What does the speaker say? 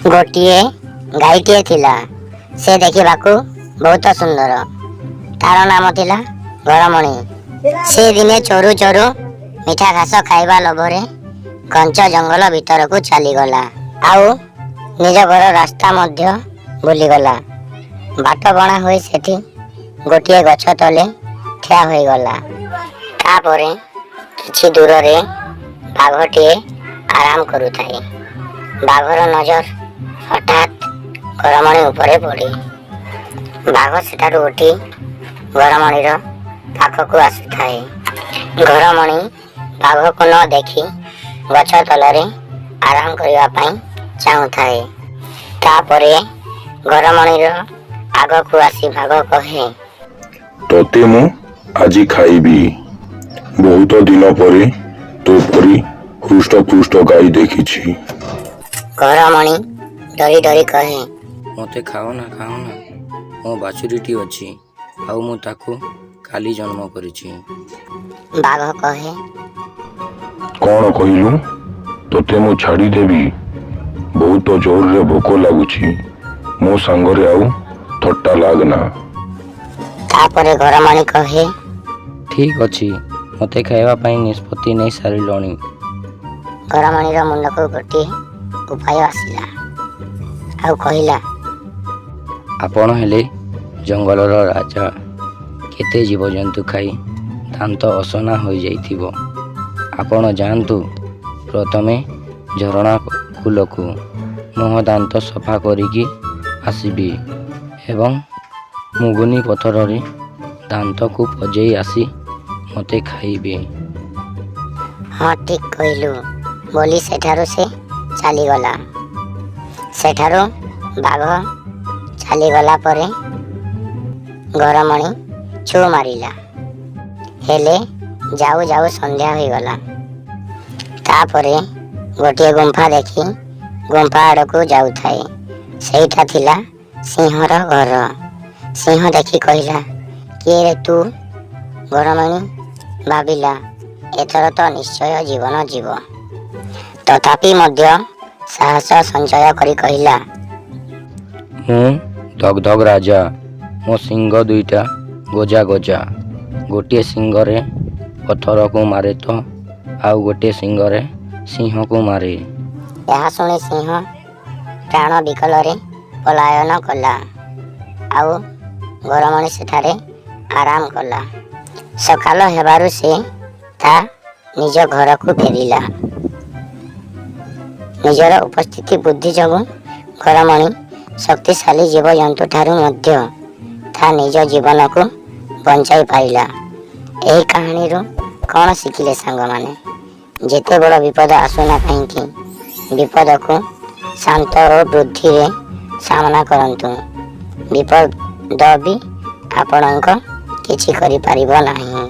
गोटे गाईटे थिला। से देखिबाकू बहुत सुंदर। तार नाम थिला घरमणी। से दिने चोरू चोरू मीठा घास खाइबा लोभरे घंच जंगल भीतर को चलीगला। आउ निज घर रास्ता मध्य भूलीगला। बाट बणा होई सेठी गोटे गछ तले ठिया होई गला। तापरे किछि दूर रे बाघटे आराम करुथाए। बाघर नजर हठात घरमणी उपरे पड़े। बाघ सेठारु उठी घरमणीर पाखकु आसुथाए। घरमणी बाघ को न देखी गछ तलरे आराम करिवा पई चाहुथाए। तापरे घरमणीर आगकु आसी बाघ कहे, तोते मु आजी खाइबी। बहुत दिन परे तो परी हृष्ट पुष्ट गाई देखिछि। घरमणी डरी डरी कहे, मते खाओ ना मो बाछुरीटी अछि आउ मु ताकू काली जन्म करिछि। बाघ कहे, कौन कहिलु? तोते मु छाड़ी देबी। बहुत जोर रे भोक लागुछि। मो संगरे आउ थट्टा लागना। तापरे घरमणी कहे, ठीक अछि मते खाइबा पई निष्पत्ति नै सारिलणी। घरमणीर मुंडको गोटे उपाय आसिला। आउ कहिला, आपण हेले जंगलर राजा। केते जीवजंतु खाई दांत असना हो जाइथिबो। आपण जानतु प्रथमे झरणा कूलकु मुह दांत सफा करिकी आसीबी एवं मुगुनी पथर रे दांत को पजई आसी मते खाइबे। हाँ ठीक कहलु बोली सेठारु से चली गला। सेठारु बाघ चली गला परे घरमणी छु मारिला। हेले जाऊ जाऊ संध्या हो गला। तापरे गोटे गुंफा देखी गुंफा आड़कू जाउथाए। सेठा थिला सिंहर घर। सिंह देखी कहिला, किए रे तू? घरमणी भाविला एथर तो निश्चय जीवन जीव। तथापि मध्य साहस संचय करी कहिला, मु धगधग राजा। मो सिंह दुईटा गोजा गोजा। गोटे सिंगरे पथर को मारे तो आउ गोटे सिंगरे सिंह को मारे। यह शुणी सिंह प्राण विकल रे पलायन कला। आउ घरमणी सेठारे आराम कला। सकाल हेबारु से ता निज घर को फेरिला। निजर उपस्थिति बुद्धि जगु घरमणी शक्तिशाली जीवजंतु ठारू मध्य ता निज जीवन को बंचाई पाइला। एही कहानी रो कौन शिखिले सांग माने? जेते बड़ विपद आसुना कहीं विपद को शांत और बुद्धि रे सामना करंतु। विपद भी आपणक किछि करि परिबो नाही।